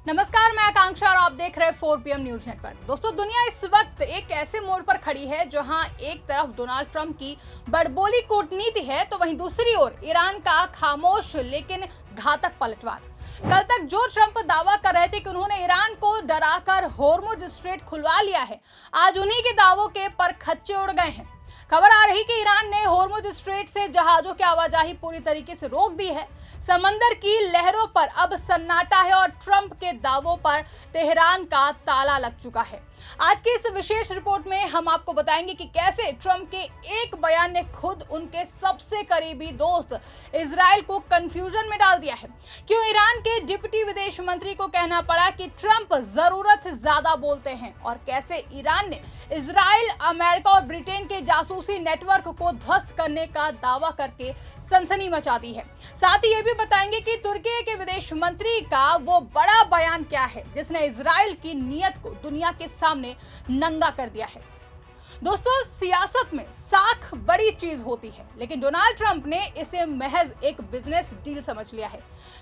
नमस्कार, मैं आकांक्षा और आप देख रहे हैं 4 PM न्यूज नेटवर्क। दोस्तों, दुनिया इस वक्त एक ऐसे मोड़ पर खड़ी है जहां एक तरफ डोनाल्ड ट्रंप की बड़बोली कूटनीति है तो वहीं दूसरी ओर ईरान का खामोश लेकिन घातक पलटवार। कल तक जो ट्रंप दावा कर रहे थे कि उन्होंने ईरान को डराकर होर्मुज स्ट्रेट खुलवा लिया है, आज उन्हीं के दावों के पर खच्चे उड़ गए हैं। खबर आ रही कि ईरान ने होर्मुज स्ट्रेट से जहाजों की आवाजाही पूरी तरीके से रोक दी है। समंदर की लहरों पर अब सन्नाटा है और ट्रंप के दावों पर तेहरान का ताला लग चुका है। आज की इस विशेष रिपोर्ट में हम आपको बताएंगे कि कैसे ट्रंप के एक बयान ने खुद उनके सबसे करीबी दोस्त इजराइल को कंफ्यूजन में डाल दिया है, क्यों ईरान के डिप्टी विदेश मंत्री को कहना पड़ा कि ट्रंप जरूरत से ज्यादा बोलते हैं, और कैसे ईरान ने इजराइल, अमेरिका और ब्रिटेन के जासूसी नेटवर्क को ध्वस्त करने का दावा करके सनसनी मचा दी है। साथ ही ये भी बताएंगे कि तुर्की के विदेश मंत्री का वो बड़ा बयान क्या है जिसने इजराइल की नीयत को दुनिया के सामने नंगा कर दिया है। दोस्तों, सियासत में साख बड़ी चीज होती है, लेकिन डोनाल्ड ट्रंप ने इसे महज एक बिजनेस डील समझ लिया है।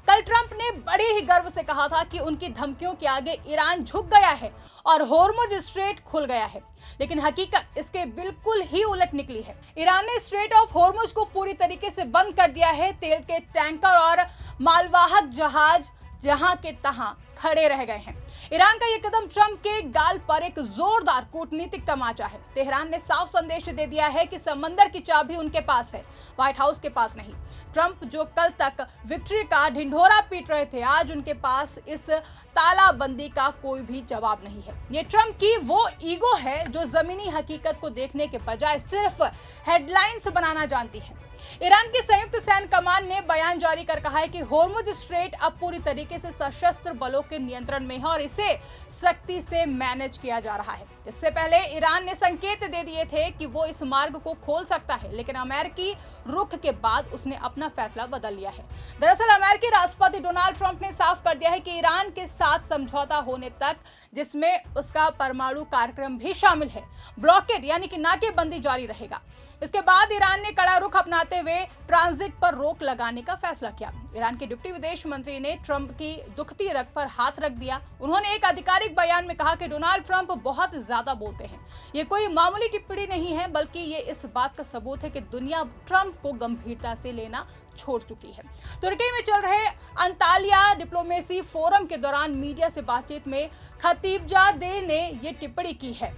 कल ट्रंप ने बड़े ही गर्व से कहा था कि उनकी धमकियों के आगे ईरान झुक गया है और होर्मुज स्ट्रेट खुल गया है, लेकिन हकीकत इसके बिल्कुल ही उलट निकली है। ईरान ने स्ट्रेट ऑफ होर्मुज को पूरी तरीके से बंद कर दिया है। तेल के टैंकर और मालवाहक जहाज जहां के तहां खड़े रह गए हैं। ईरान का यह कदम ट्रंप के गाल पर एक जोरदार कूटनीतिक तमाचा है। तेहरान ने साफ संदेश दे दिया है कि समंदर की चाबी उनके पास है, व्हाइट हाउस के पास नहीं। ट्रंप जो कल तक विक्ट्री का ढिंढोरा पीट रहे थे, आज उनके पास इस तालाबंदी का कोई भी जवाब नहीं है। ये ट्रंप की वो ईगो है जो जमीनी हकीकत को देखने के बजाय सिर्फ हेडलाइंस बनाना जानती है। ईरान की संयुक्त सैन्य कमान ने बयान जारी कर कहा है कि होर्मुज स्ट्रेट अब पूरी तरीके से सशस्त्र बलों के नियंत्रण में है और इसे सख्ती से मैनेज किया जा रहा है। इससे पहले ईरान ने संकेत दे दिए थे कि वो इस मार्ग को खोल सकता है, लेकिन अमेरिकी रुख के बाद उसने अपना फैसला बदल लिया है। दरअसल अमेरिकी राष्ट्रपति डोनाल्ड ट्रंप ने साफ कर दिया है कि ईरान के साथ समझौता होने तक, जिसमें उसका परमाणु कार्यक्रम भी शामिल है, ब्लॉकेड यानी कि नाकेबंदी जारी रहेगा। इसके बाद ईरान ने कड़ा रुख अपनाते हुए ट्रांजिट पर रोक लगाने का फैसला किया। ईरान के डिप्टी विदेश मंत्री ने ट्रंप की दुखती रग पर हाथ रख दिया। उन्होंने एक आधिकारिक बयान में कहा कि डोनाल्ड ट्रंप बहुत ज्यादा बोलते हैं। ये कोई मामूली टिप्पणी नहीं है, बल्कि ये इस बात का सबूत है कि दुनिया ट्रंप को गंभीरता से लेना छोड़ चुकी है। तुर्की में चल रहे अंतालिया डिप्लोमेसी फोरम के दौरान मीडिया से बातचीत में खतीबजादे ने ये टिप्पणी की है।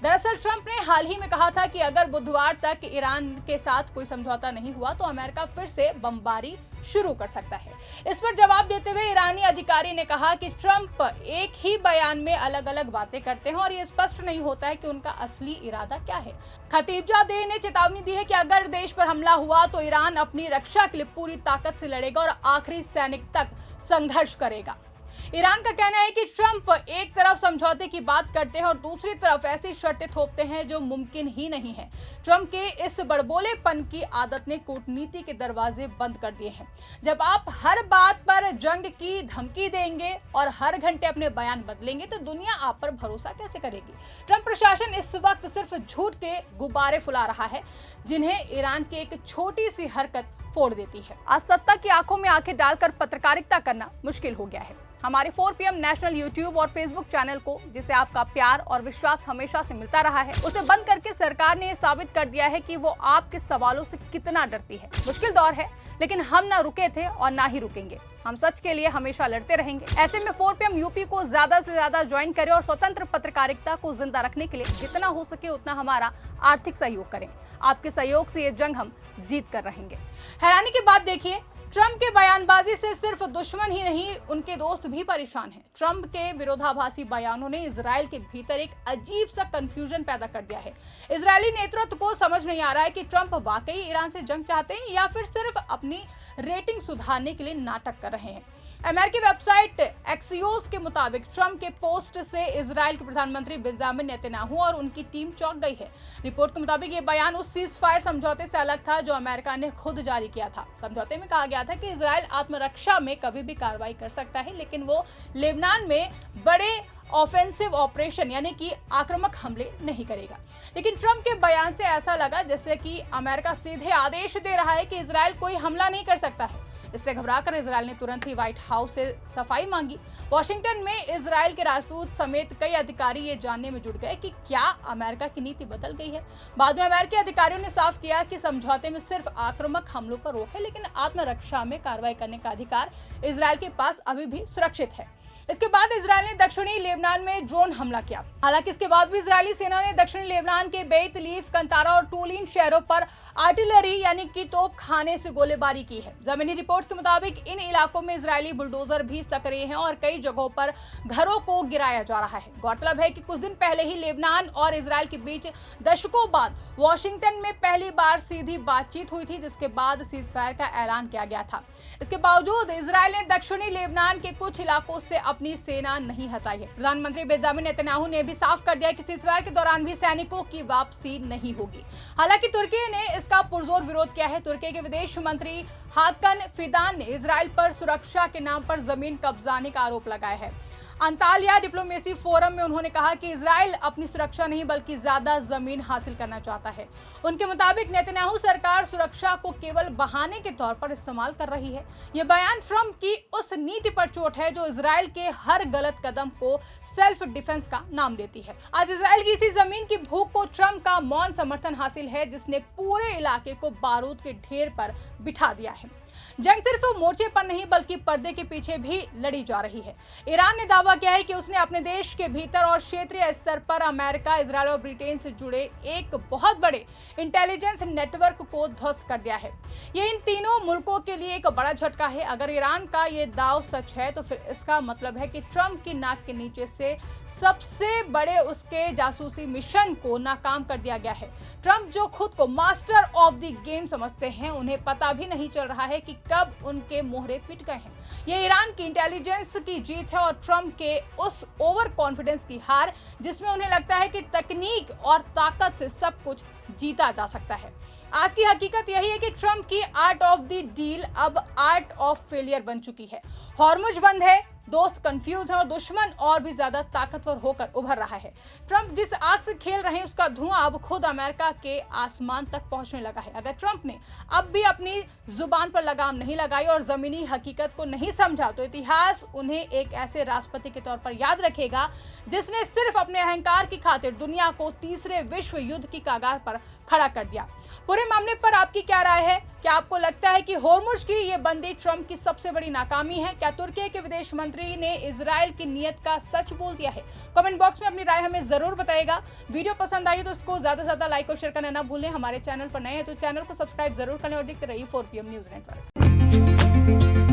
दरअसल ट्रंप ने हाल ही में कहा था कि अगर बुधवार तक ईरान के साथ कोई समझौता नहीं हुआ तो अमेरिका फिर से बमबारी शुरू कर सकता है। इस पर जवाब देते हुए ईरानी अधिकारी ने कहा कि ट्रंप एक ही बयान में अलग अलग बातें करते हैं और ये स्पष्ट नहीं होता है कि उनका असली इरादा क्या है। खतीबजादे ने चेतावनी दी है कि अगर देश पर हमला हुआ तो ईरान अपनी रक्षा के लिए पूरी ताकत से लड़ेगा और आखिरी सैनिक तक संघर्ष करेगा। ईरान का कहना है कि ट्रंप एक तरफ समझौते की बात करते हैं और दूसरी तरफ ऐसी शर्तें थोपते हैं जो मुमकिन ही नहीं है। ट्रंप के इस बड़बोलेपन की आदत ने कूटनीति के दरवाजे बंद कर दिए हैं। जब आप हर बात पर जंग की धमकी देंगे और हर घंटे अपने बयान बदलेंगे तो दुनिया आप पर भरोसा कैसे करेगी। ट्रंप प्रशासन इस वक्त सिर्फ झूठ के गुब्बारे फुला रहा है, जिन्हें ईरान की एक छोटी सी हरकत फोड़ देती है। आज सत्ता की आंखों में आंखें डालकर पत्रकारिता करना मुश्किल हो गया है। हमारे 4 PM नेशनल यूट्यूब और फेसबुक चैनल को, जिसे आपका प्यार और विश्वास हमेशा से मिलता रहा है, उसे बंद करके सरकार ने साबित कर दिया है कि वो आपके सवालों से कितना डरती है। मुश्किल दौर है, लेकिन हम ना रुके थे और ना ही रुकेंगे। हम सच के लिए हमेशा लड़ते रहेंगे। ऐसे में 4 PM यूपी को ज्यादा से ज्यादा ज्वाइन करें और स्वतंत्र पत्रकारिता को जिंदा रखने के लिए जितना हो सके उतना हमारा आर्थिक सहयोग करें। आपके सहयोग से ये जंग हम जीत कर रहेंगे। हैरानी की बात देखिए, ट्रंप के बयानबाजी से सिर्फ दुश्मन ही नहीं, उनके दोस्त भी परेशान हैं। ट्रंप के विरोधाभासी बयानों ने इजराइल के भीतर एक अजीब सा कंफ्यूजन पैदा कर दिया है। इजरायली नेतृत्व को समझ नहीं आ रहा है कि ट्रंप वाकई ईरान से जंग चाहते हैं या फिर सिर्फ अपनी रेटिंग सुधारने के लिए नाटक कर रहे हैं। अमेरिकी वेबसाइट एक्सियोस के मुताबिक ट्रंप के पोस्ट से इजराइल के प्रधानमंत्री बेंजामिन नेतन्याहू और उनकी टीम चौंक गई है। रिपोर्ट के मुताबिक ये बयान उस सीज फायर समझौते से अलग था जो अमेरिका ने खुद जारी किया था। समझौते में कहा गया था कि इजराइल आत्मरक्षा में कभी भी कार्रवाई कर सकता है, लेकिन वो लेबनान में बड़े ऑफेंसिव ऑपरेशन यानी कि आक्रामक हमले नहीं करेगा। लेकिन ट्रंप के बयान से ऐसा लगा जैसे कि अमेरिका सीधे आदेश दे रहा है कि इजराइल कोई हमला नहीं कर सकता है। इससे घबराकर इजराइल ने तुरंत ही व्हाइट हाउस से सफाई मांगी। वॉशिंगटन में इजराइल के राजदूत समेत कई अधिकारी ये जानने में जुट गए कि क्या अमेरिका की नीति बदल गई है। बाद में अमेरिकी अधिकारियों ने साफ किया कि समझौते में सिर्फ आक्रामक हमलों पर रोक है, लेकिन आत्मरक्षा में कार्रवाई करने का अधिकार इजराइल के पास अभी भी सुरक्षित है। इसके बाद इजराइल ने दक्षिणी लेबनान में ड्रोन हमला किया। हालांकि इसके बाद भी इजरायली सेना ने दक्षिणी लेबनान के बेत लीफ, कंतारा और टूलिन शहरों पर आर्टिलरी यानी कि तोप खाने से गोलीबारी की है। जमीनी रिपोर्ट्स के मुताबिक इन इलाकों में इजरायली बुलडोजर भी सक्रिय हैं और कई जगहों पर घरों को गिराया जा रहा है। गौरतलब है कि कुछ दिन पहले ही लेबनान और इजराइल के बीच दशकों बाद वॉशिंगटन में पहली बार सीधी बातचीत हुई थी, जिसके बाद सीजफायर का ऐलान किया गया था। इसके बावजूद इजराइल ने दक्षिणी लेबनान के कुछ इलाकों से अपनी सेना नहीं हटाई है। प्रधानमंत्री बेंजामिन नेतन्याहू ने भी साफ कर दिया कि सीजफायर के दौरान भी सैनिकों की वापसी नहीं होगी। हालांकि तुर्की ने इसका पुरजोर विरोध किया है। तुर्की के विदेश मंत्री हाकन फिदान ने इजराइल पर सुरक्षा के नाम पर जमीन कब्जाने का आरोप लगाया है। अंतालिया डिप्लोमेसी फोरम में उन्होंने कहा कि इजराइल अपनी सुरक्षा नहीं बल्कि ज्यादा जमीन हासिल करना चाहता है। उनके मुताबिक नेतन्याहू सरकार सुरक्षा को केवल बहाने के तौर पर इस्तेमाल कर रही है। यह बयान ट्रंप की उस नीति पर चोट है जो इजराइल के हर गलत कदम को सेल्फ डिफेंस का नाम देती है। आज इजराइल की इसी जमीन की भूख को ट्रंप का मौन समर्थन हासिल है, जिसने पूरे इलाके को बारूद के ढेर पर बिठा दिया है। जंग सिर्फ मोर्चे पर नहीं बल्कि पर्दे के पीछे भी लड़ी जा रही है। ईरान ने दावा किया है कि उसने अपने देश के भीतर और क्षेत्रीय स्तर पर अमेरिका, इजराइल और ब्रिटेन से जुड़े एक बहुत बड़े इंटेलिजेंस नेटवर्क को ध्वस्त कर दिया है। ये इन तीनों मुल्कों के लिए एक बड़ा झटका है। अगर ईरान का ये दाव सच है तो फिर इसका मतलब है कि ट्रंप की नाक के नीचे से सबसे बड़े उसके जासूसी मिशन को नाकाम कर दिया गया है। ट्रंप जो खुद को मास्टर ऑफ द गेम समझते हैं, उन्हें पता भी नहीं चल रहा है कि कब उनके मोहरे पिट गए हैं। ये ईरान की इंटेलिजेंस की जीत है और ट्रंप के उस ओवर कॉन्फिडेंस की हार, जिसमें उन्हें लगता है कि तकनीक और ताकत से सब कुछ जीता जा सकता है। आज की हकीकत यही है कि ट्रंप की आर्ट ऑफ द डील अब आर्ट ऑफ फेलियर बन चुकी है। हॉर्मुज बंद है, दोस्त कंफ्यूज है और दुश्मन और भी ज्यादा ताकतवर होकर उभर रहा है। ट्रंप जिस आग से खेल रहे हैं उसका धुआं अब खुद अमेरिका के आसमान तक पहुंचने लगा है। अगर ट्रंप ने अब भी अपनी जुबान पर लगाम नहीं लगाई और जमीनी हकीकत को नहीं समझा तो इतिहास उन्हें एक ऐसे राष्ट्रपति के तौर पर याद रखेगा जिसने सिर्फ अपने अहंकार की खातिर दुनिया को तीसरे विश्व युद्ध की कगार पर खड़ा कर दिया। पूरे मामले पर आपकी क्या राय है? क्या आपको लगता है कि होर्मुज की ये बंदी ट्रंप की सबसे बड़ी नाकामी है? क्या तुर्की के विदेश मंत्री ने इजराइल की नीयत का सच बोल दिया है? कमेंट बॉक्स में अपनी राय हमें जरूर बताइएगा। वीडियो पसंद आई तो इसको ज्यादा से ज्यादा लाइक और शेयर करना ना भूलें। हमारे चैनल पर नए हैं तो चैनल को सब्सक्राइब जरूर करें और देखते रहिए 4PM न्यूज नेटवर्क।